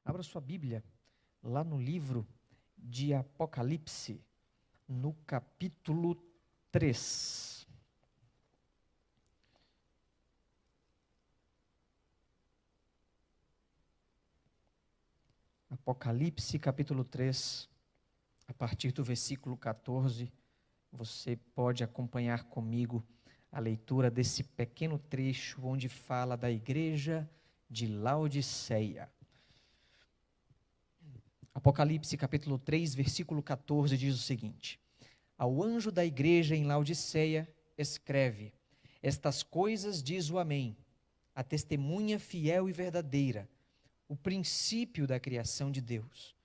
Abra sua Bíblia lá no livro de Apocalipse, no capítulo 3. Apocalipse, capítulo 3, a partir do versículo 14, você pode acompanhar comigo a leitura desse pequeno trecho onde fala da igreja de Laodiceia. Apocalipse, capítulo 3, versículo 14, diz o seguinte: Ao anjo da igreja em Laodiceia, escreve: Estas coisas diz o Amém, a testemunha fiel e verdadeira, o princípio da criação de Deus.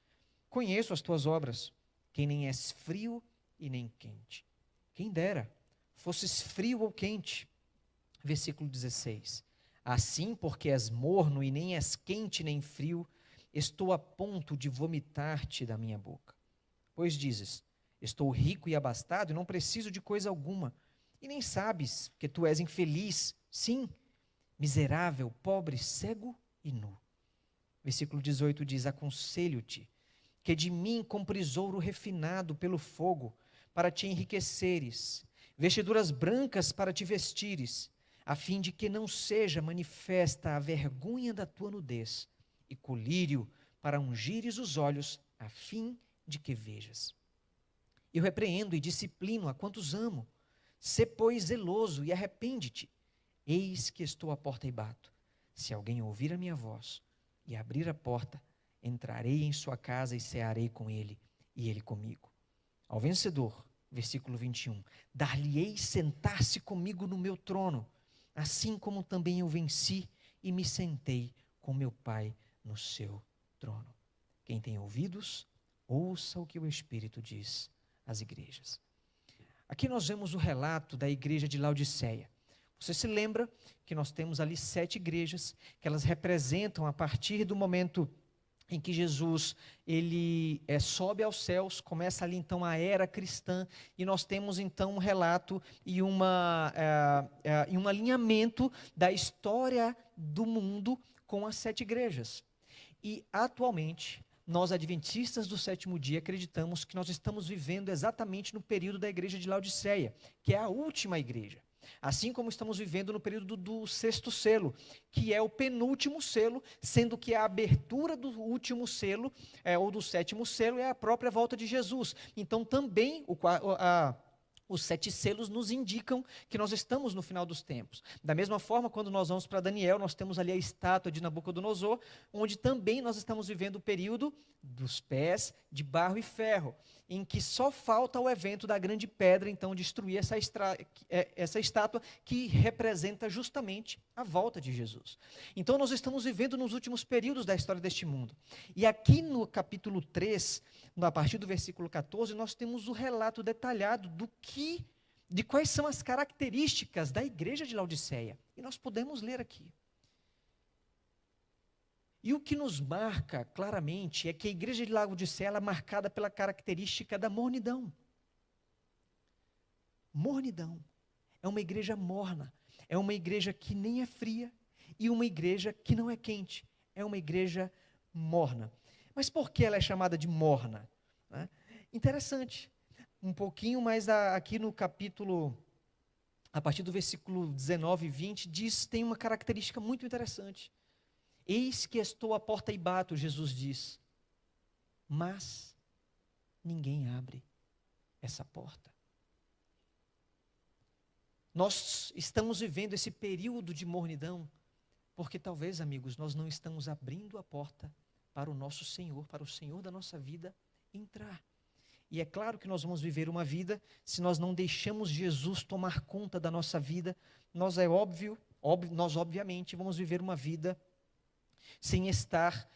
Conheço as tuas obras, que nem és frio e nem quente. Quem dera, fosses frio ou quente. Versículo 16. Assim, porque és morno e nem és quente nem frio, estou a ponto de vomitar-te da minha boca. Pois dizes: Estou rico e abastado e não preciso de coisa alguma. E nem sabes que tu és infeliz, sim, miserável, pobre, cego e nu. Versículo 18 diz: Aconselho-te que de mim compres ouro refinado pelo fogo, para te enriqueceres, vestiduras brancas para te vestires, a fim de que não seja manifesta a vergonha da tua nudez, e colírio para ungires os olhos, a fim de que vejas. Eu repreendo e disciplino a quantos amo. Sê, pois, zeloso e arrepende-te. Eis que estou à porta e bato. Se alguém ouvir a minha voz e abrir a porta, entrarei em sua casa e cearei com ele, e ele comigo. Ao vencedor, versículo 21, dar-lhe-ei sentar-se comigo no meu trono, assim como também eu venci e me sentei com meu Pai no seu trono. Quem tem ouvidos, ouça o que o Espírito diz às igrejas. Aqui nós vemos o relato da igreja de Laodiceia. Você se lembra que nós temos ali 7 igrejas, que elas representam a partir do momento em que Jesus ele sobe aos céus, começa ali então a era cristã, e nós temos então um relato e um alinhamento da história do mundo com as 7 igrejas. E atualmente, nós adventistas do sétimo dia acreditamos que nós estamos vivendo exatamente no período da igreja de Laodiceia, que é a última igreja. Assim como estamos vivendo no período do sexto selo, que é o penúltimo selo, sendo que a abertura do último selo, ou do sétimo selo, é a própria volta de Jesus. Então também os 7 selos nos indicam que nós estamos no final dos tempos. Da mesma forma, quando nós vamos para Daniel, nós temos ali a estátua de Nabucodonosor, onde também nós estamos vivendo o período dos pés de barro e ferro, em que só falta o evento da grande pedra, então, destruir essa estátua que representa justamente a volta de Jesus. Então, nós estamos vivendo nos últimos períodos da história deste mundo. E aqui no capítulo 3, a partir do versículo 14, nós temos o relato detalhado de quais são as características da igreja de Laodiceia. E nós podemos ler aqui. E o que nos marca claramente é que a igreja de Laodiceia é marcada pela característica da mornidão. Mornidão. É uma igreja morna. É uma igreja que nem é fria e uma igreja que não é quente. É uma igreja morna. Mas por que ela é chamada de morna? Interessante. Um pouquinho mais aqui no capítulo, a partir do versículo 19 e 20, tem uma característica muito interessante. Eis que estou à porta e bato, Jesus diz, mas ninguém abre essa porta. Nós estamos vivendo esse período de mornidão, porque talvez, amigos, nós não estamos abrindo a porta para o nosso Senhor, para o Senhor da nossa vida entrar. E é claro que nós vamos viver uma vida, se nós não deixamos Jesus tomar conta da nossa vida, nós obviamente vamos viver uma vida sem estar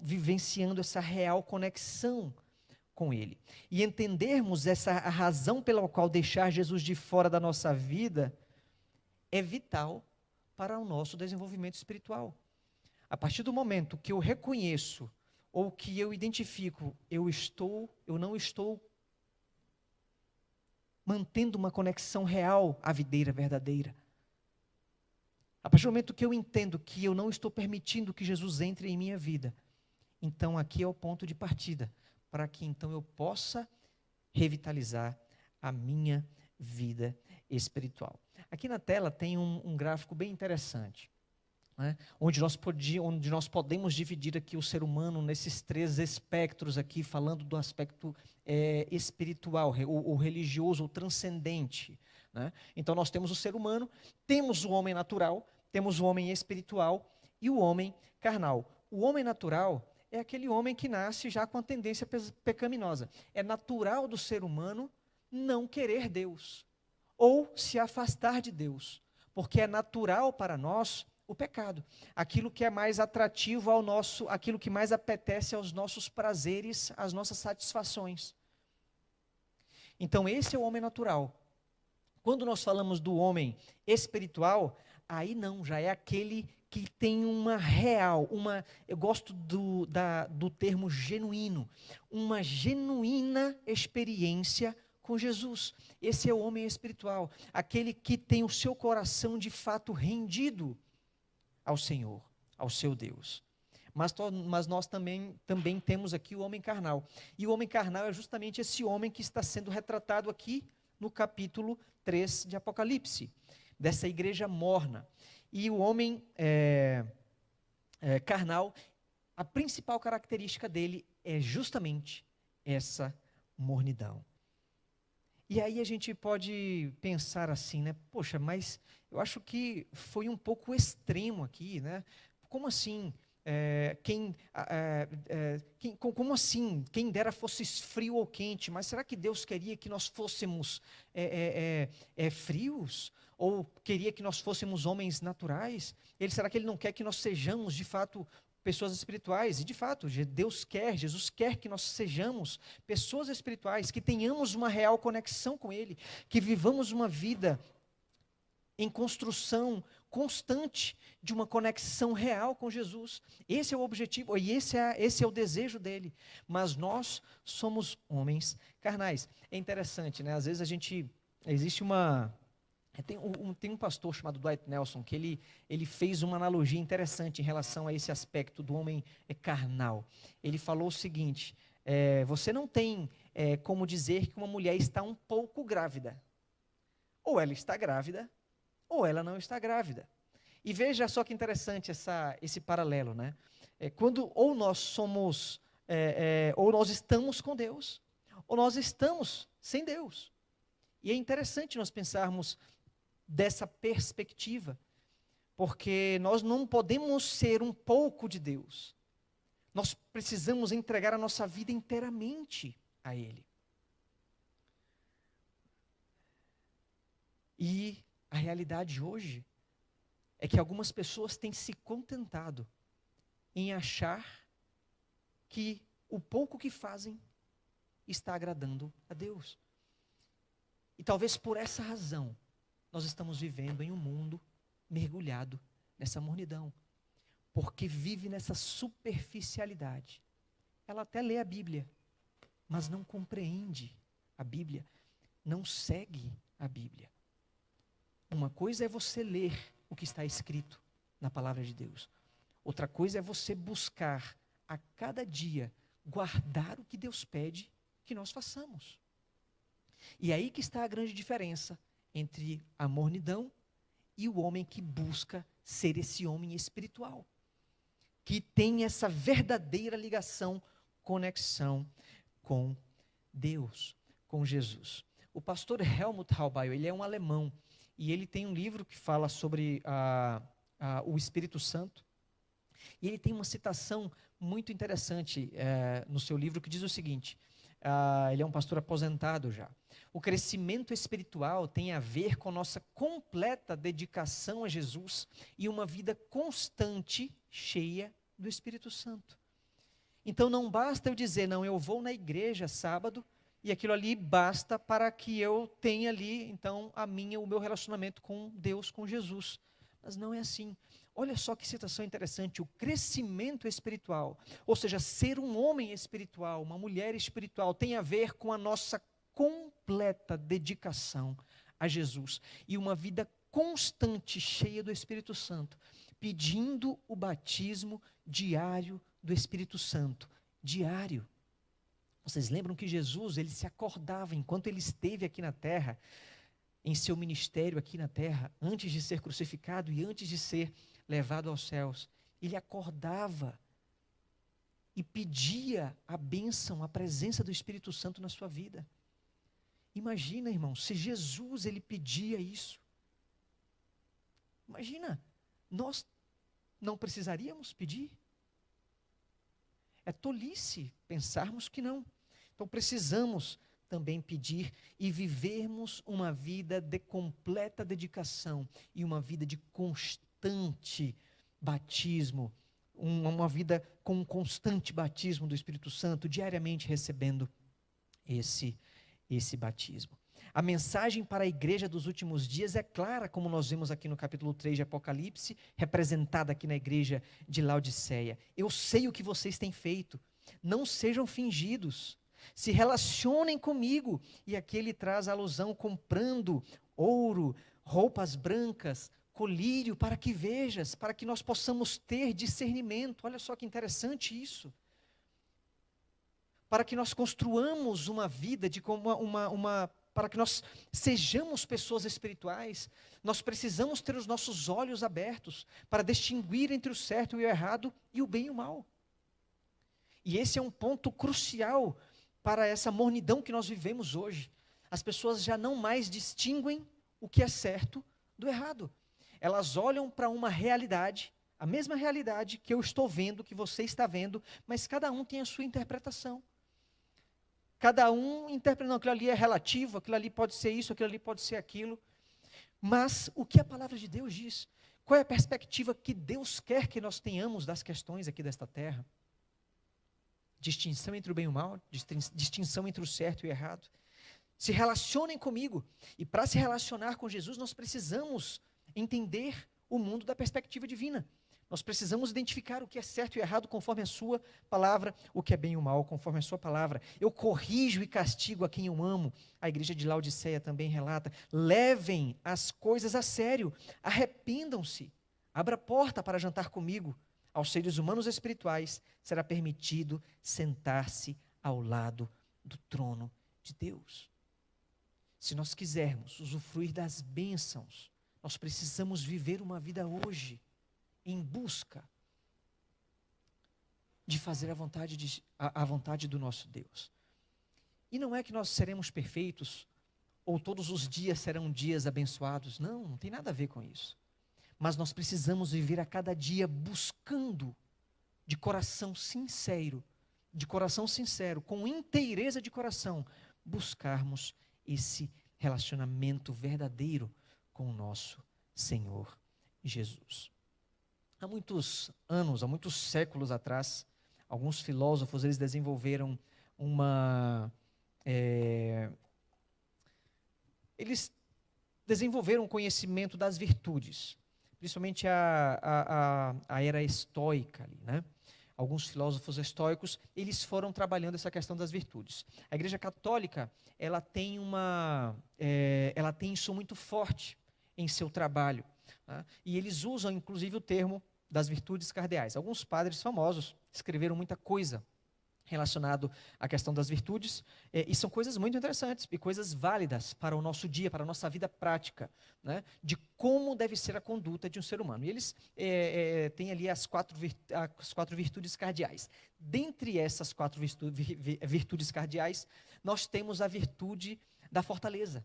vivenciando essa real conexão com Ele. E entendermos a razão pela qual deixar Jesus de fora da nossa vida é vital para o nosso desenvolvimento espiritual. A partir do momento que eu reconheço ou que eu identifico, eu não estou mantendo uma conexão real à videira verdadeira. A partir do momento que eu entendo que eu não estou permitindo que Jesus entre em minha vida, então aqui é o ponto de partida, para que então eu possa revitalizar a minha vida espiritual. Aqui na tela tem um gráfico bem interessante, né? onde nós podemos dividir aqui o ser humano nesses 3 espectros aqui, falando do aspecto espiritual, ou religioso, ou transcendente, né? Então nós temos o ser humano, temos o homem natural, temos o homem espiritual e o homem carnal. O homem natural é aquele homem que nasce já com a tendência pecaminosa. É natural do ser humano não querer Deus, ou se afastar de Deus, porque é natural para nós o pecado, aquilo que é mais atrativo ao nosso, aquilo que mais apetece aos nossos prazeres, às nossas satisfações. Então esse é o homem natural. Quando nós falamos do homem espiritual, aí não, já é aquele que tem uma real, eu gosto do termo genuíno, uma genuína experiência com Jesus. Esse é o homem espiritual, aquele que tem o seu coração de fato rendido ao Senhor, ao seu Deus. Mas nós também temos aqui o homem carnal. E o homem carnal é justamente esse homem que está sendo retratado aqui no capítulo 3 de Apocalipse, dessa igreja morna. E o homem carnal, a principal característica dele é justamente essa mornidão. E aí a gente pode pensar assim, né? Poxa, mas eu acho que foi um pouco extremo aqui, né? Como assim? Como assim? Quem dera fosse frio ou quente, mas será que Deus queria que nós fôssemos frios? Ou queria que nós fôssemos homens naturais? Será que Ele não quer que nós sejamos, de fato, pessoas espirituais? E, de fato, Deus quer, Jesus quer que nós sejamos pessoas espirituais, que tenhamos uma real conexão com Ele, que vivamos uma vida em constante de uma conexão real com Jesus. Esse é o objetivo, e esse é o desejo dele. Mas nós somos homens carnais. É interessante, né? Às vezes existe tem um pastor chamado Dwight Nelson, que ele fez uma analogia interessante em relação a esse aspecto do homem carnal. Ele falou o seguinte, você não tem como dizer que uma mulher está um pouco grávida. Ou ela está grávida, ou ela não está grávida. E veja só que interessante esse paralelo, né? Quando ou nós somos, ou nós estamos com Deus, ou nós estamos sem Deus. E é interessante nós pensarmos dessa perspectiva, porque nós não podemos ser um pouco de Deus. Nós precisamos entregar a nossa vida inteiramente a Ele. E a realidade hoje é que algumas pessoas têm se contentado em achar que o pouco que fazem está agradando a Deus. E talvez por essa razão nós estamos vivendo em um mundo mergulhado nessa mornidão, porque vive nessa superficialidade. Ela até lê a Bíblia, mas não compreende a Bíblia, não segue a Bíblia. Uma coisa é você ler o que está escrito na palavra de Deus. Outra coisa é você buscar a cada dia guardar o que Deus pede que nós façamos. E aí que está a grande diferença entre a mornidão e o homem que busca ser esse homem espiritual, que tem essa verdadeira ligação, conexão com Deus, com Jesus. O pastor Helmut Haubeil, ele é um alemão, e ele tem um livro que fala sobre o Espírito Santo, e ele tem uma citação muito interessante no seu livro, que diz o seguinte, ele é um pastor aposentado já: o crescimento espiritual tem a ver com nossa completa dedicação a Jesus e uma vida constante, cheia do Espírito Santo. Então não basta eu dizer, não, eu vou na igreja sábado, e aquilo ali basta para que eu tenha ali, então, o meu relacionamento com Deus, com Jesus. Mas não é assim. Olha só que citação interessante, o crescimento espiritual, ou seja, ser um homem espiritual, uma mulher espiritual, tem a ver com a nossa completa dedicação a Jesus e uma vida constante, cheia do Espírito Santo, pedindo o batismo diário do Espírito Santo. Diário. Vocês lembram que Jesus, ele se acordava enquanto ele esteve aqui na terra, em seu ministério aqui na terra, antes de ser crucificado e antes de ser levado aos céus. Ele acordava e pedia a bênção, a presença do Espírito Santo na sua vida. Imagina, irmão, se Jesus ele pedia isso. Imagina, nós não precisaríamos pedir? É tolice pensarmos que não. Então precisamos também pedir e vivermos uma vida de completa dedicação e uma vida de constante batismo, uma vida com um constante batismo do Espírito Santo, diariamente recebendo esse batismo. A mensagem para a igreja dos últimos dias é clara, como nós vemos aqui no capítulo 3 de Apocalipse, representada aqui na igreja de Laodiceia. Eu sei o que vocês têm feito, não sejam fingidos, se relacionem comigo. E aqui ele traz a alusão comprando ouro, roupas brancas, colírio, para que vejas, para que nós possamos ter discernimento. Olha só que interessante isso. Para que nós construamos uma vida de para que nós sejamos pessoas espirituais, nós precisamos ter os nossos olhos abertos para distinguir entre o certo e o errado e o bem e o mal. E esse é um ponto crucial para essa mornidão que nós vivemos hoje. As pessoas já não mais distinguem o que é certo do errado. Elas olham para uma realidade, a mesma realidade que eu estou vendo, que você está vendo, mas cada um tem a sua interpretação. Cada um interpreta, não, aquilo ali é relativo, aquilo ali pode ser isso, aquilo ali pode ser aquilo. Mas o que a palavra de Deus diz? Qual é a perspectiva que Deus quer que nós tenhamos das questões aqui desta terra? Distinção entre o bem e o mal, distinção entre o certo e o errado. Se relacionem comigo. E para se relacionar com Jesus, nós precisamos entender o mundo da perspectiva divina. Nós precisamos identificar o que é certo e errado conforme a sua palavra, o que é bem e o mal conforme a sua palavra. Eu corrijo e castigo a quem eu amo. A igreja de Laodiceia também relata. Levem as coisas a sério, arrependam-se. Abra a porta para jantar comigo. Aos seres humanos espirituais será permitido sentar-se ao lado do trono de Deus. Se nós quisermos usufruir das bênçãos, nós precisamos viver uma vida hoje em busca de fazer a vontade do nosso Deus. E não é que nós seremos perfeitos, ou todos os dias serão dias abençoados. Não tem nada a ver com isso. Mas nós precisamos viver a cada dia buscando de coração sincero, com inteireza de coração, buscarmos esse relacionamento verdadeiro com o nosso Senhor Jesus. Há muitos anos, há muitos séculos atrás, alguns filósofos eles desenvolveram eles desenvolveram um conhecimento das virtudes, principalmente a era estoica ali, né? Alguns filósofos estoicos, eles foram trabalhando essa questão das virtudes. A Igreja Católica, ela tem isso muito forte em seu trabalho, tá? E eles usam, inclusive, o termo das virtudes cardeais. Alguns padres famosos escreveram muita coisa relacionado à questão das virtudes, e são coisas muito interessantes e coisas válidas para o nosso dia, para a nossa vida prática, né, de como deve ser a conduta de um ser humano. E eles têm ali as quatro virtudes cardeais. Dentre essas quatro virtudes cardeais, nós temos a virtude da fortaleza.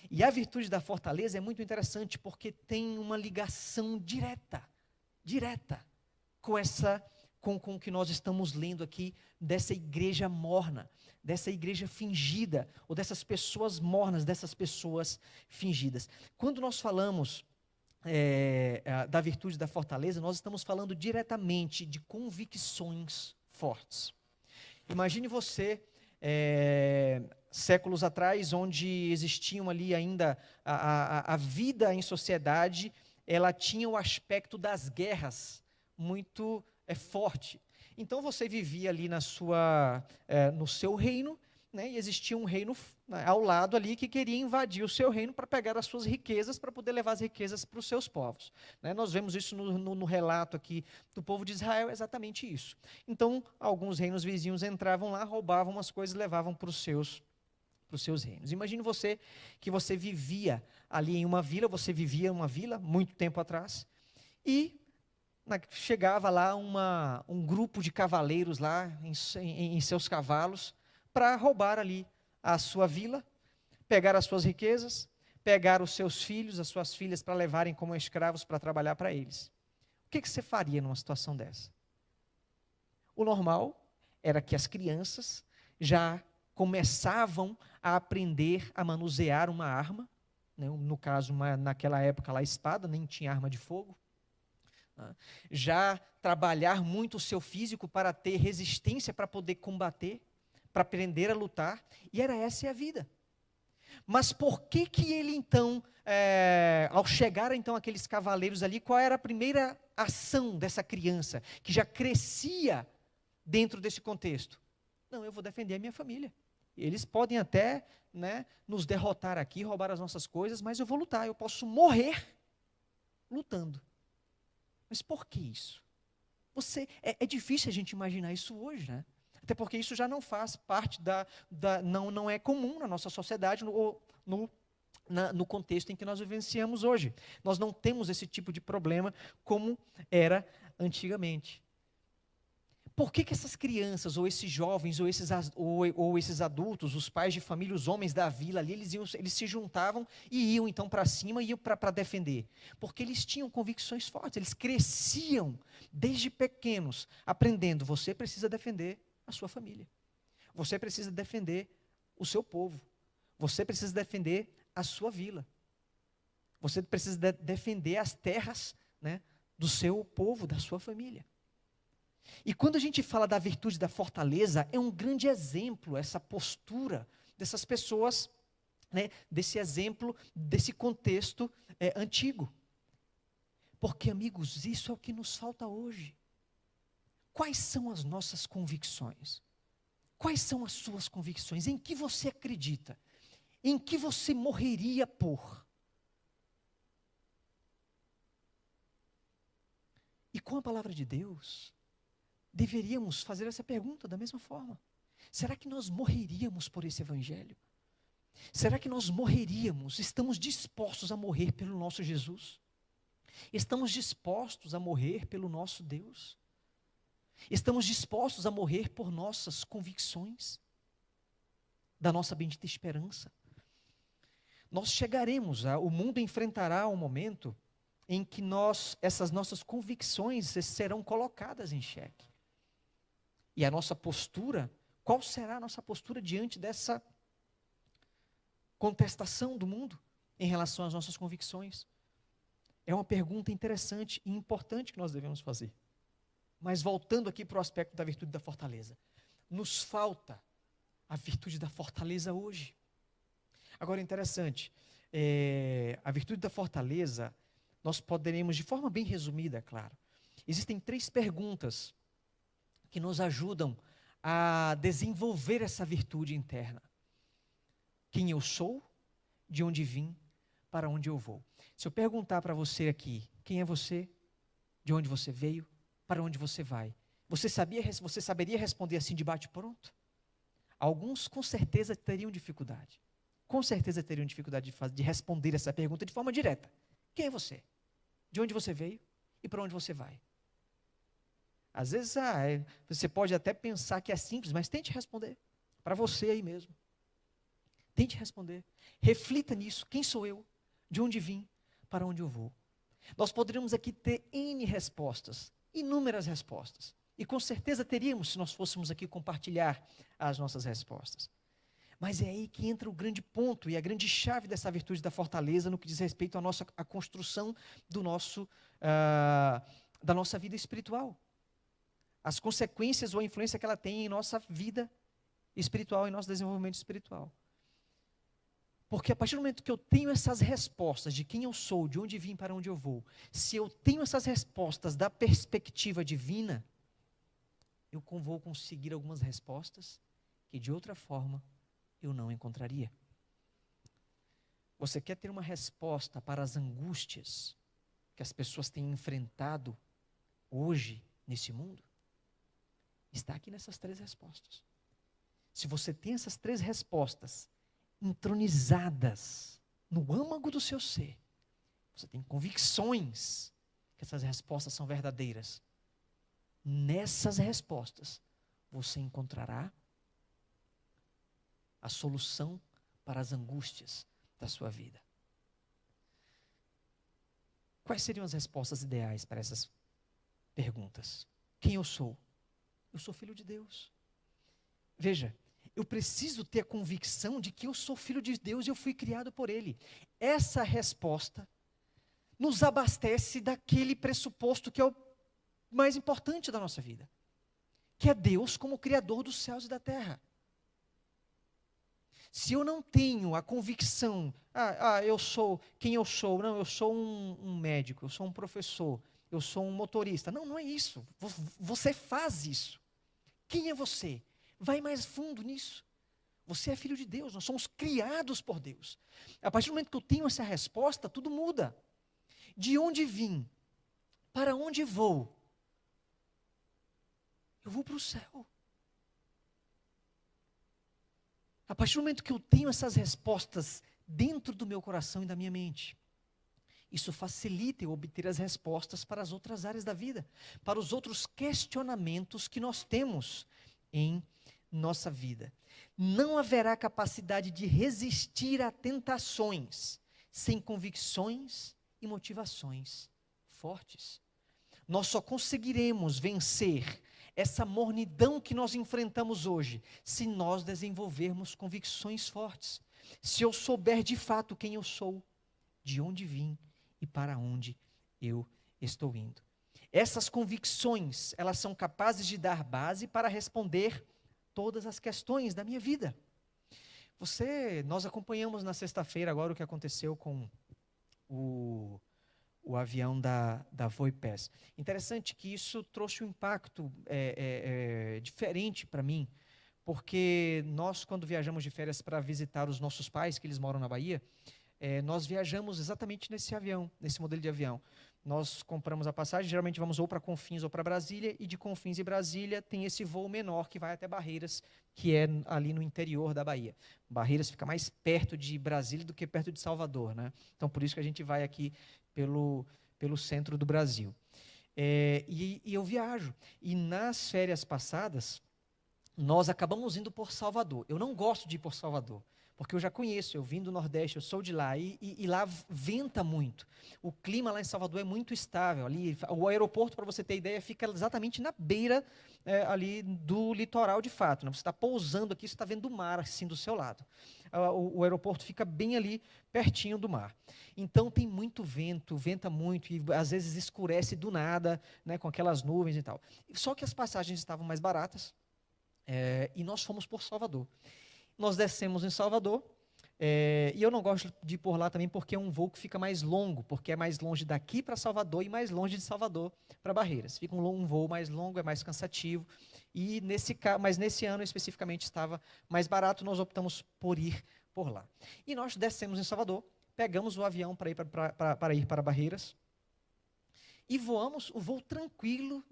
E a virtude da fortaleza é muito interessante porque tem uma ligação direta com o que nós estamos lendo aqui dessa igreja morna, dessa igreja fingida, ou dessas pessoas mornas, dessas pessoas fingidas. Quando nós falamos da virtude da fortaleza, nós estamos falando diretamente de convicções fortes. Imagine você, séculos atrás, onde existiam ali ainda a vida em sociedade, ela tinha o aspecto das guerras muito forte. Então você vivia ali no seu reino né, e existia um reino ao lado ali que queria invadir o seu reino para pegar as suas riquezas, para poder levar as riquezas para os seus povos. Né? Nós vemos isso no relato aqui do povo de Israel, exatamente isso. Então, alguns reinos vizinhos entravam lá, roubavam as coisas e levavam para os seus reinos. Imagine você que você vivia ali em uma vila, você vivia em uma vila muito tempo atrás, e chegava lá um grupo de cavaleiros lá em seus cavalos para roubar ali a sua vila, pegar as suas riquezas, pegar os seus filhos, as suas filhas para levarem como escravos para trabalhar para eles. O que você faria numa situação dessa? O normal era que as crianças já começavam a aprender a manusear uma arma, né? No caso, naquela época lá, a espada, nem tinha arma de fogo. Já trabalhar muito o seu físico para ter resistência, para poder combater, para aprender a lutar, e era essa a vida. Mas por que ele então, ao chegar então aqueles cavaleiros ali, qual era a primeira ação dessa criança, que já crescia dentro desse contexto? Não, eu vou defender a minha família. Eles podem até, né, nos derrotar aqui, roubar as nossas coisas, mas eu vou lutar, eu posso morrer lutando. Mas por que isso? É difícil a gente imaginar isso hoje, né? Até porque isso já não faz parte não é comum na nossa sociedade, no contexto em que nós vivenciamos hoje. Nós não temos esse tipo de problema como era antigamente. Por que essas crianças, ou esses jovens, ou esses adultos, os pais de família, os homens da vila ali, eles se juntavam e iam então para cima, iam para defender? Porque eles tinham convicções fortes, eles cresciam desde pequenos, aprendendo: você precisa defender a sua família, você precisa defender o seu povo, você precisa defender a sua vila, você precisa defender as terras, né, do seu povo, da sua família. E quando a gente fala da virtude da fortaleza, é um grande exemplo essa postura dessas pessoas, né, desse exemplo, desse contexto antigo. Porque, amigos, isso é o que nos falta hoje. Quais são as nossas convicções? Quais são as suas convicções? Em que você acredita? Em que você morreria por? E com a palavra de Deus, deveríamos fazer essa pergunta da mesma forma. Será que nós morreríamos por esse evangelho? Será que nós morreríamos, estamos dispostos a morrer pelo nosso Jesus? Estamos dispostos a morrer pelo nosso Deus? Estamos dispostos a morrer por nossas convicções, da nossa bendita esperança? Nós chegaremos, o mundo enfrentará um momento em que essas nossas convicções serão colocadas em xeque. E a nossa postura, qual será a nossa postura diante dessa contestação do mundo em relação às nossas convicções? É uma pergunta interessante e importante que nós devemos fazer. Mas voltando aqui para o aspecto da virtude da fortaleza, nos falta a virtude da fortaleza hoje. Agora, interessante, a virtude da fortaleza, nós poderemos, de forma bem resumida, é claro, existem 3 perguntas que nos ajudam a desenvolver essa virtude interna. Quem eu sou, de onde vim, para onde eu vou. Se eu perguntar para você aqui, quem é você, de onde você veio, para onde você vai, você saberia responder assim de bate-pronto? Alguns com certeza teriam dificuldade. Com certeza teriam dificuldade de responder essa pergunta de forma direta. Quem é você? De onde você veio e para onde você vai? Às vezes você pode até pensar que é simples, mas tente responder. Para você aí mesmo. Tente responder. Reflita nisso. Quem sou eu? De onde vim? Para onde eu vou? Nós poderíamos aqui ter N respostas, inúmeras respostas. E com certeza teríamos se nós fôssemos aqui compartilhar as nossas respostas. Mas é aí que entra o grande ponto e a grande chave dessa virtude da fortaleza no que diz respeito à construção da nossa vida espiritual. As consequências ou a influência que ela tem em nossa vida espiritual, em nosso desenvolvimento espiritual. Porque a partir do momento que eu tenho essas respostas de quem eu sou, de onde vim, para onde eu vou, se eu tenho essas respostas da perspectiva divina, eu vou conseguir algumas respostas que de outra forma eu não encontraria. Você quer ter uma resposta para as angústias que as pessoas têm enfrentado hoje nesse mundo? Está aqui nessas 3 respostas. Se você tem essas 3 respostas entronizadas no âmago do seu ser, você tem convicções que essas respostas são verdadeiras. Nessas respostas, você encontrará a solução para as angústias da sua vida. Quais seriam as respostas ideais para essas perguntas? Quem eu sou? Eu sou filho de Deus. Veja, eu preciso ter a convicção de que eu sou filho de Deus e eu fui criado por Ele. Essa resposta nos abastece daquele pressuposto que é o mais importante da nossa vida, que é Deus como Criador dos céus e da terra. Se eu não tenho a convicção, eu sou quem eu sou, não, eu sou um médico, eu sou um professor, eu sou um motorista. Não, não é isso. Você faz isso. Quem é você? Vai mais fundo nisso. Você é filho de Deus, nós somos criados por Deus. A partir do momento que eu tenho essa resposta, tudo muda. De onde vim? Para onde vou? Eu vou para o céu. A partir do momento que eu tenho essas respostas dentro do meu coração e da minha mente, isso facilita eu obter as respostas para as outras áreas da vida, para os outros questionamentos que nós temos em nossa vida. Não haverá capacidade de resistir a tentações sem convicções e motivações fortes. Nós só conseguiremos vencer essa mornidão que nós enfrentamos hoje, se nós desenvolvermos convicções fortes. Se eu souber de fato quem eu sou, de onde vim e para onde eu estou indo. Essas convicções, elas são capazes de dar base para responder todas as questões da minha vida. Nós acompanhamos na sexta-feira agora o que aconteceu com o avião da Voipes. Interessante que isso trouxe um impacto diferente para mim, porque nós, quando viajamos de férias para visitar os nossos pais, que eles moram na Bahia, nós viajamos exatamente nesse avião, nesse modelo de avião. Nós compramos a passagem, geralmente vamos ou para Confins ou para Brasília, e de Confins e Brasília tem esse voo menor que vai até Barreiras, que é ali no interior da Bahia. Barreiras fica mais perto de Brasília do que perto de Salvador, né? Então, por isso que a gente vai aqui pelo centro do Brasil. E eu viajo. E nas férias passadas, nós acabamos indo por Salvador. Eu não gosto de ir por Salvador, porque eu já conheço, eu vim do Nordeste, eu sou de lá, e lá venta muito. O clima lá em Salvador é muito estável. Ali, o aeroporto, para você ter ideia, fica exatamente na beira ali do litoral de fato, né? Você está pousando aqui, você está vendo o mar assim do seu lado. O aeroporto fica bem ali, pertinho do mar. Então tem muito vento, venta muito, e às vezes escurece do nada, né, com aquelas nuvens e tal. Só que as passagens estavam mais baratas, e nós fomos por Salvador. Nós descemos em Salvador, e eu não gosto de ir por lá também porque é um voo que fica mais longo, porque é mais longe daqui para Salvador e mais longe de Salvador para Barreiras. Fica um voo mais longo, é mais cansativo, mas nesse ano especificamente estava mais barato, nós optamos por ir por lá. E nós descemos em Salvador, pegamos o avião para ir para Barreiras, e voamos o voo tranquilo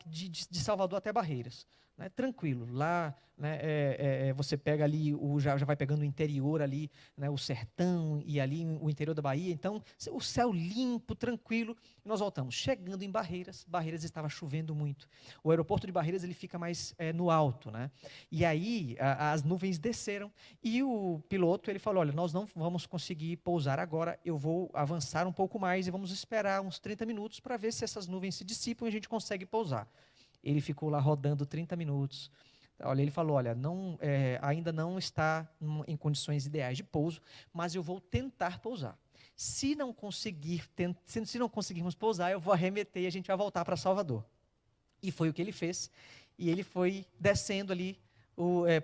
de Salvador até Barreiras. Né, tranquilo, lá, né, você pega ali, já vai pegando o interior ali, né, o sertão e ali o interior da Bahia, então o céu limpo, tranquilo, e nós voltamos. Chegando em Barreiras estava chovendo muito. O aeroporto de Barreiras ele fica mais no alto, né, e aí as nuvens desceram e o piloto ele falou, olha, nós não vamos conseguir pousar agora, eu vou avançar um pouco mais e vamos esperar uns 30 minutos para ver se essas nuvens se dissipam e a gente consegue pousar. Ele ficou lá rodando 30 minutos. Olha, ele falou, olha, ainda não está em condições ideais de pouso, mas eu vou tentar pousar. Se não conseguirmos pousar, eu vou arremeter e a gente vai voltar para Salvador. E foi o que ele fez. E ele foi descendo ali,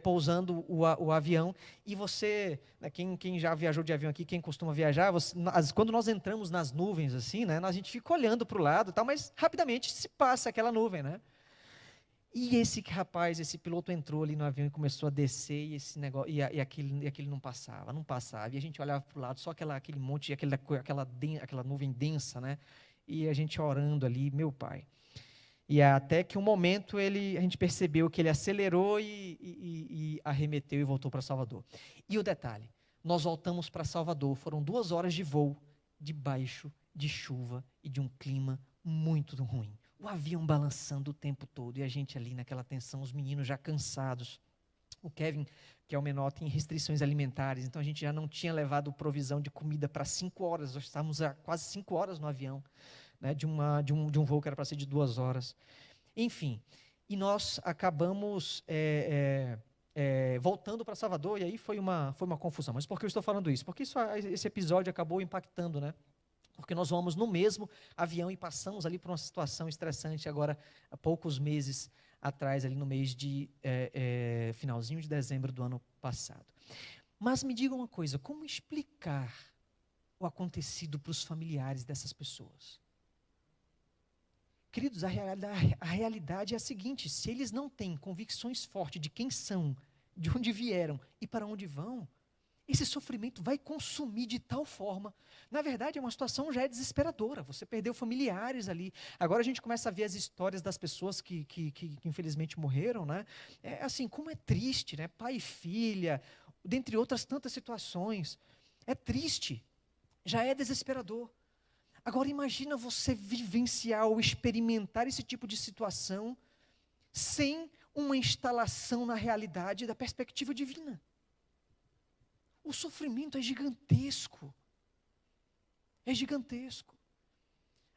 pousando o avião. E você, né, quem já viajou de avião aqui, quem costuma viajar, quando nós entramos nas nuvens, assim, né, a gente fica olhando para o lado, tal, mas rapidamente se passa aquela nuvem, né? E esse rapaz, esse piloto entrou ali no avião e começou a descer e esse negócio e aquele não passava. E a gente olhava para o lado, só aquele monte, aquela nuvem densa, né? E a gente orando ali, meu pai. E até que um momento a gente percebeu que ele acelerou e arremeteu e voltou para Salvador. E o detalhe, nós voltamos para Salvador, foram 2 horas de voo, debaixo de chuva e de um clima muito ruim. O avião balançando o tempo todo e a gente ali naquela tensão, os meninos já cansados. O Kevin, que é o menor, tem restrições alimentares, então a gente já não tinha levado provisão de comida para 5 horas, nós estávamos há quase 5 horas no avião, né, de um voo que era para ser de 2 horas. Enfim, e nós acabamos voltando para Salvador, e aí foi uma confusão. Mas por que eu estou falando isso? Porque esse episódio acabou impactando, né? Porque nós vamos no mesmo avião e passamos ali por uma situação estressante agora há poucos meses atrás, ali no mês de finalzinho de dezembro do ano passado. Mas me diga uma coisa, como explicar o acontecido para os familiares dessas pessoas? Queridos, a realidade é a seguinte: se eles não têm convicções fortes de quem são, de onde vieram e para onde vão, esse sofrimento vai consumir de tal forma. Na verdade, é uma situação já desesperadora. Você perdeu familiares ali. Agora a gente começa a ver as histórias das pessoas que infelizmente morreram, né? É assim, como é triste, né? Pai e filha, dentre outras tantas situações. É triste, já é desesperador. Agora imagina você vivenciar ou experimentar esse tipo de situação sem uma instalação na realidade da perspectiva divina. O sofrimento é gigantesco. É gigantesco.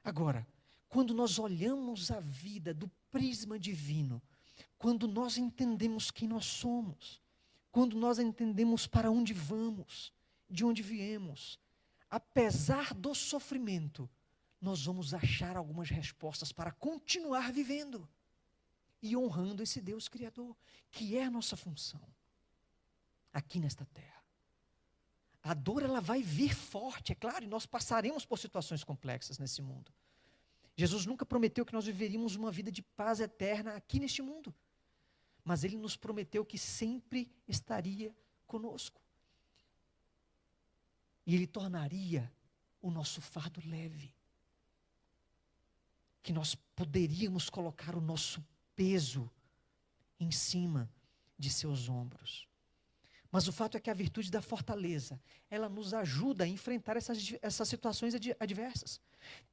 Agora, quando nós olhamos a vida do prisma divino, quando nós entendemos quem nós somos, quando nós entendemos para onde vamos, de onde viemos, apesar do sofrimento, nós vamos achar algumas respostas para continuar vivendo e honrando esse Deus Criador, que é a nossa função aqui nesta terra. A dor, ela vai vir forte, é claro, e nós passaremos por situações complexas nesse mundo. Jesus nunca prometeu que nós viveríamos uma vida de paz eterna aqui neste mundo, mas Ele nos prometeu que sempre estaria conosco. E Ele tornaria o nosso fardo leve. Que nós poderíamos colocar o nosso peso em cima de seus ombros. Mas o fato é que a virtude da fortaleza, ela nos ajuda a enfrentar essas situações adversas.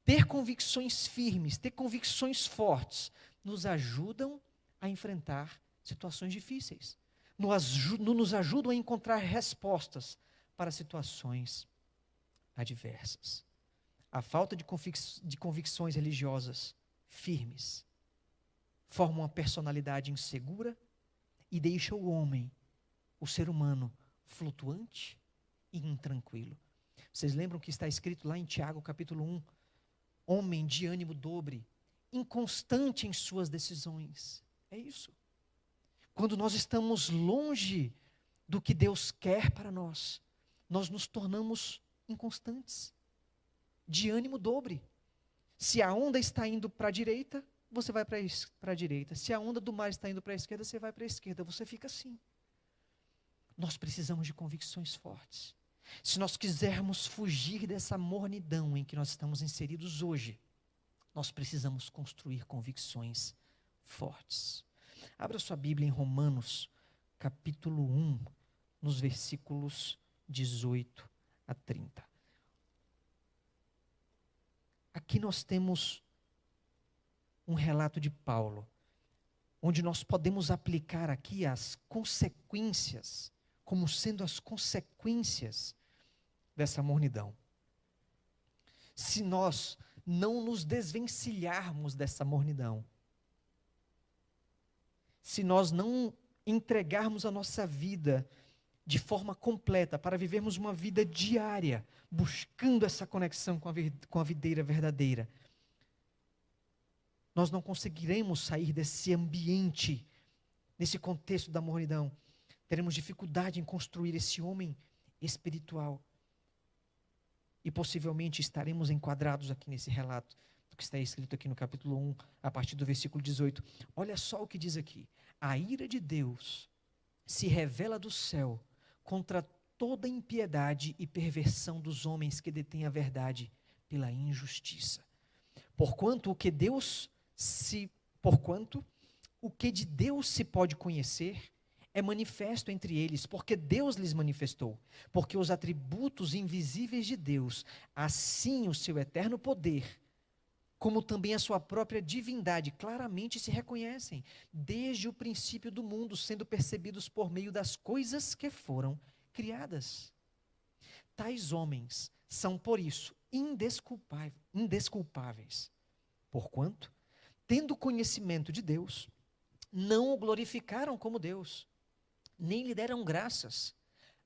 Ter convicções firmes, ter convicções fortes, nos ajudam a enfrentar situações difíceis. Nos ajudam a encontrar respostas para situações adversas. A falta de convicções religiosas firmes forma uma personalidade insegura e deixa o homem, o ser humano, flutuante e intranquilo. Vocês lembram que está escrito lá em Tiago, capítulo 1? Homem de ânimo dobre, inconstante em suas decisões. É isso. Quando nós estamos longe do que Deus quer para nós, nós nos tornamos inconstantes, de ânimo dobre. Se a onda está indo para a direita, você vai para a direita. Se a onda do mar está indo para a esquerda, você vai para a esquerda. Você fica assim. Nós precisamos de convicções fortes. Se nós quisermos fugir dessa mornidão em que nós estamos inseridos hoje, nós precisamos construir convicções fortes. Abra sua Bíblia em Romanos, capítulo 1, nos versículos 18 a 30. Aqui nós temos um relato de Paulo, onde nós podemos aplicar aqui as consequências, como sendo as consequências dessa mornidão. Se nós não nos desvencilharmos dessa mornidão, se nós não entregarmos a nossa vida de forma completa para vivermos uma vida diária, buscando essa conexão com a videira verdadeira, nós não conseguiremos sair desse ambiente, nesse contexto da mornidão. Teremos dificuldade em construir esse homem espiritual. E possivelmente estaremos enquadrados aqui nesse relato, do que está escrito aqui no capítulo 1, a partir do versículo 18. Olha só o que diz aqui. A ira de Deus se revela do céu contra toda impiedade e perversão dos homens que detêm a verdade pela injustiça. Porquanto o que de Deus se pode conhecer é manifesto entre eles, porque Deus lhes manifestou. Porque os atributos invisíveis de Deus, assim o seu eterno poder, como também a sua própria divindade, claramente se reconhecem, desde o princípio do mundo, sendo percebidos por meio das coisas que foram criadas. Tais homens são, por isso, indesculpáveis, porquanto, tendo conhecimento de Deus, não o glorificaram como Deus, nem lhe deram graças.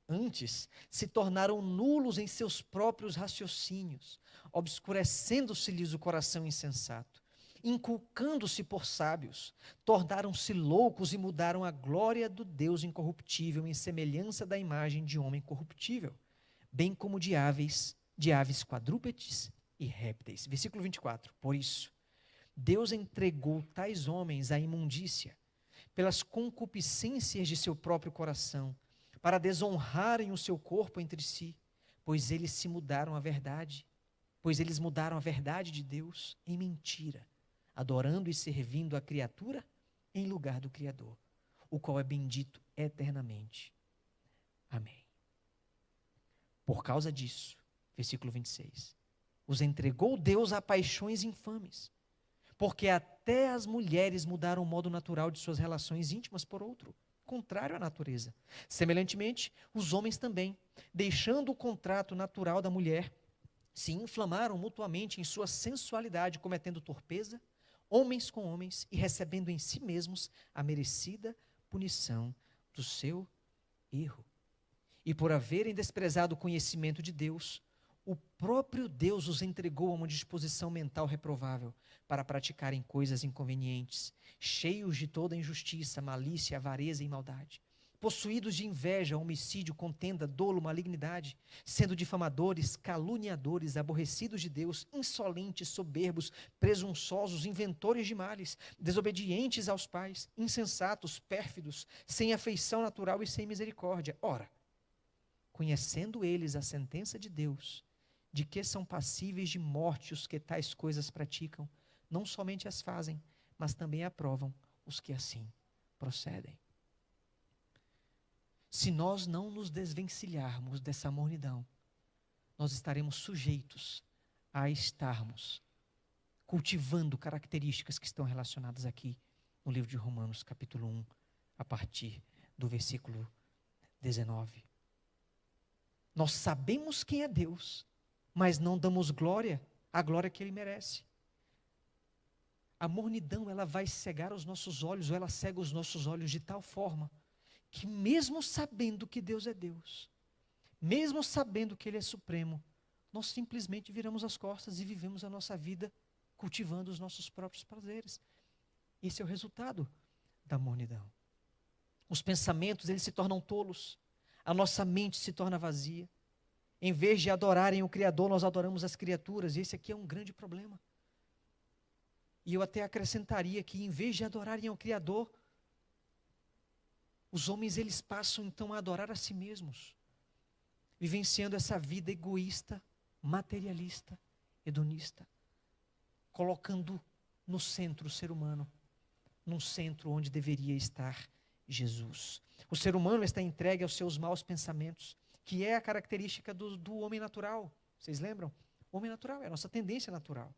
Antes, se tornaram nulos em seus próprios raciocínios, obscurecendo-se-lhes o coração insensato, inculcando-se por sábios, tornaram-se loucos e mudaram a glória do Deus incorruptível em semelhança da imagem de homem corruptível, bem como de aves quadrúpedes e répteis. Versículo 24. Por isso, Deus entregou tais homens à imundícia, pelas concupiscências de seu próprio coração, para desonrarem o seu corpo entre si, pois eles mudaram a verdade de Deus em mentira, adorando e servindo a criatura em lugar do Criador, o qual é bendito eternamente. Amém. Por causa disso, versículo 26, os entregou Deus a paixões infames, porque até as mulheres mudaram o modo natural de suas relações íntimas por outro, contrário à natureza. Semelhantemente, os homens também, deixando o contrato natural da mulher, se inflamaram mutuamente em sua sensualidade, cometendo torpeza, homens com homens, e recebendo em si mesmos a merecida punição do seu erro. E por haverem desprezado o conhecimento de Deus, o próprio Deus os entregou a uma disposição mental reprovável para praticarem coisas inconvenientes, cheios de toda injustiça, malícia, avareza e maldade, possuídos de inveja, homicídio, contenda, dolo, malignidade, sendo difamadores, caluniadores, aborrecidos de Deus, insolentes, soberbos, presunçosos, inventores de males, desobedientes aos pais, insensatos, pérfidos, sem afeição natural e sem misericórdia. Ora, conhecendo eles a sentença de Deus, de que são passíveis de morte os que tais coisas praticam, não somente as fazem, mas também aprovam os que assim procedem. Se nós não nos desvencilharmos dessa mornidão, nós estaremos sujeitos a estarmos cultivando características que estão relacionadas aqui no livro de Romanos, capítulo 1, a partir do versículo 19. Nós sabemos quem é Deus, mas não damos a glória que Ele merece. A mornidão, ela vai cegar os nossos olhos, ou ela cega os nossos olhos de tal forma, que mesmo sabendo que Deus é Deus, mesmo sabendo que Ele é supremo, nós simplesmente viramos as costas e vivemos a nossa vida cultivando os nossos próprios prazeres. Esse é o resultado da mornidão. Os pensamentos, eles se tornam tolos, a nossa mente se torna vazia. Em vez de adorarem o Criador, nós adoramos as criaturas, e esse aqui é um grande problema. E eu até acrescentaria que, em vez de adorarem ao Criador, os homens, eles passam então a adorar a si mesmos, vivenciando essa vida egoísta, materialista, hedonista, colocando no centro o ser humano, num centro onde deveria estar Jesus. O ser humano está entregue aos seus maus pensamentos, que é a característica do homem natural. Vocês lembram? O homem natural é a nossa tendência natural.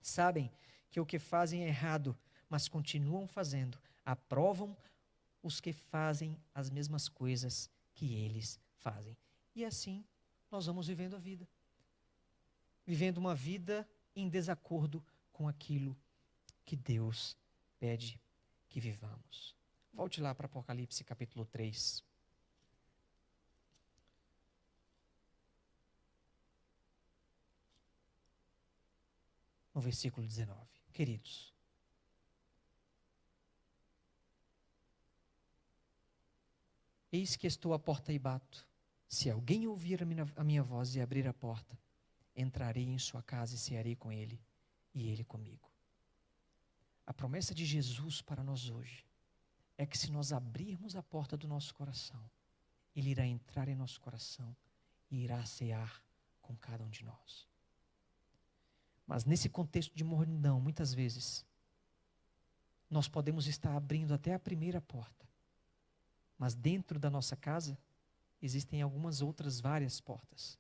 Sabem que o que fazem é errado, mas continuam fazendo. Aprovam os que fazem as mesmas coisas que eles fazem. E assim nós vamos vivendo a vida. Vivendo uma vida em desacordo com aquilo que Deus pede que vivamos. Volte lá para Apocalipse capítulo 3. No versículo 19. Queridos, eis que estou à porta e bato. Se alguém ouvir a minha voz e abrir a porta, entrarei em sua casa e cearei com ele, e Ele comigo. A promessa de Jesus para nós hoje é que se nós abrirmos a porta do nosso coração, Ele irá entrar em nosso coração e irá cear com cada um de nós. Mas nesse contexto de mornidão, muitas vezes, nós podemos estar abrindo até a primeira porta. Mas dentro da nossa casa, existem algumas outras várias portas.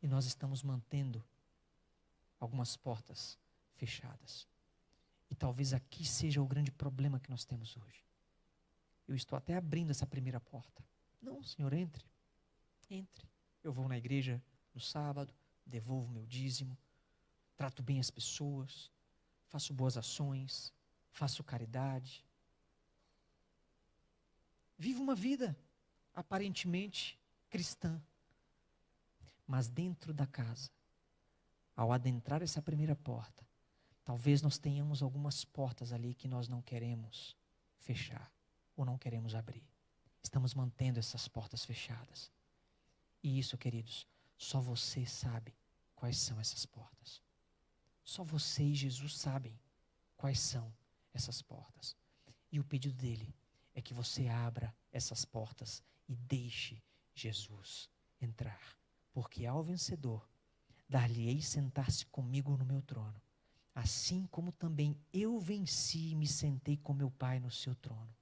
E nós estamos mantendo algumas portas fechadas. E talvez aqui seja o grande problema que nós temos hoje. Eu estou até abrindo essa primeira porta. Não, Senhor, entre. Entre. Eu vou na igreja no sábado, devolvo meu dízimo, trato bem as pessoas, faço boas ações, faço caridade. Vivo uma vida aparentemente cristã. Mas dentro da casa, ao adentrar essa primeira porta, talvez nós tenhamos algumas portas ali que nós não queremos fechar ou não queremos abrir. Estamos mantendo essas portas fechadas. E isso, queridos, só você sabe quais são essas portas. Só você e Jesus sabem quais são essas portas. E o pedido dele é que você abra essas portas e deixe Jesus entrar. Porque ao vencedor, dar-lhe-ei sentar-se comigo no meu trono, assim como também eu venci e me sentei com meu Pai no seu trono.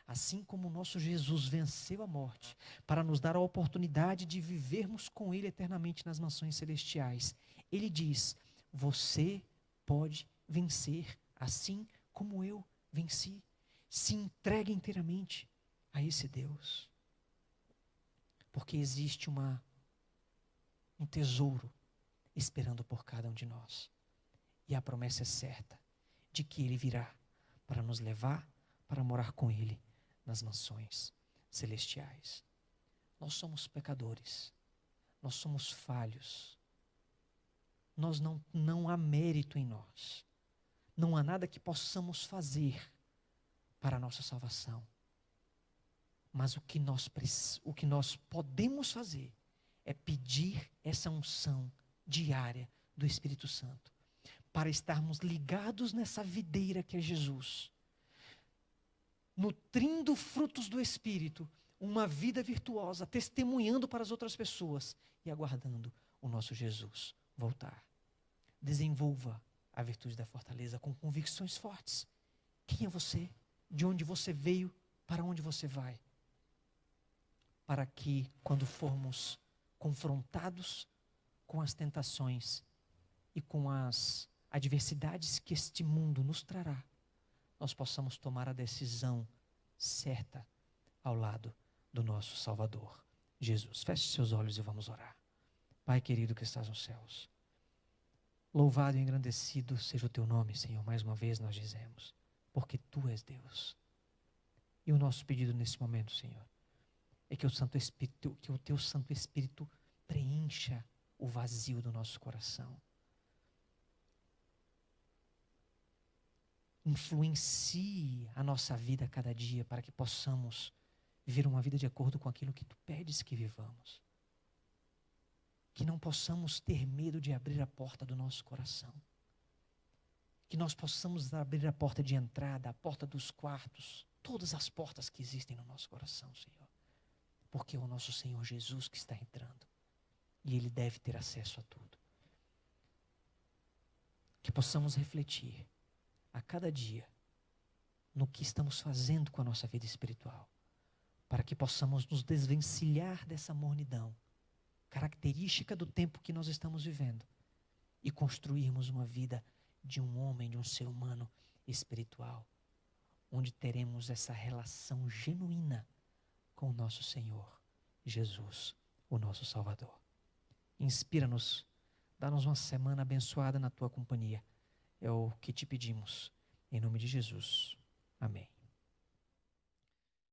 Assim como o nosso Jesus venceu a morte, para nos dar a oportunidade de vivermos com Ele eternamente nas mansões celestiais. Ele diz, você pode vencer, assim como eu venci. Se entregue inteiramente a esse Deus. Porque existe um tesouro esperando por cada um de nós. E a promessa é certa, de que Ele virá para nos levar, para morar com Ele nas mansões celestiais. Nós somos pecadores, nós somos falhos, não há mérito em nós, não há nada que possamos fazer para a nossa salvação. Mas o que nós podemos fazer é pedir essa unção diária do Espírito Santo, para estarmos ligados nessa videira que é Jesus, nutrindo frutos do Espírito, uma vida virtuosa, testemunhando para as outras pessoas e aguardando o nosso Jesus voltar. Desenvolva a virtude da fortaleza com convicções fortes. Quem é você? De onde você veio? Para onde você vai? Para que, quando formos confrontados com as tentações e com as adversidades que este mundo nos trará, nós possamos tomar a decisão certa ao lado do nosso Salvador, Jesus. Feche seus olhos e vamos orar. Pai querido que estás nos céus, louvado e engrandecido seja o teu nome, Senhor. Mais uma vez nós dizemos, porque tu és Deus. E o nosso pedido nesse momento, Senhor, é que o teu Santo Espírito preencha o vazio do nosso coração. Influencie a nossa vida a cada dia para que possamos viver uma vida de acordo com aquilo que tu pedes que vivamos. Que não possamos ter medo de abrir a porta do nosso coração. Que nós possamos abrir a porta de entrada, a porta dos quartos, todas as portas que existem no nosso coração, Senhor. Porque é o nosso Senhor Jesus que está entrando. E Ele deve ter acesso a tudo. Que possamos refletir a cada dia no que estamos fazendo com a nossa vida espiritual, para que possamos nos desvencilhar dessa mornidão, característica do tempo que nós estamos vivendo, e construirmos uma vida de um homem, de um ser humano espiritual, onde teremos essa relação genuína com o nosso Senhor, Jesus, o nosso Salvador. Inspira-nos, dá-nos uma semana abençoada na tua companhia. É o que te pedimos, em nome de Jesus. Amém.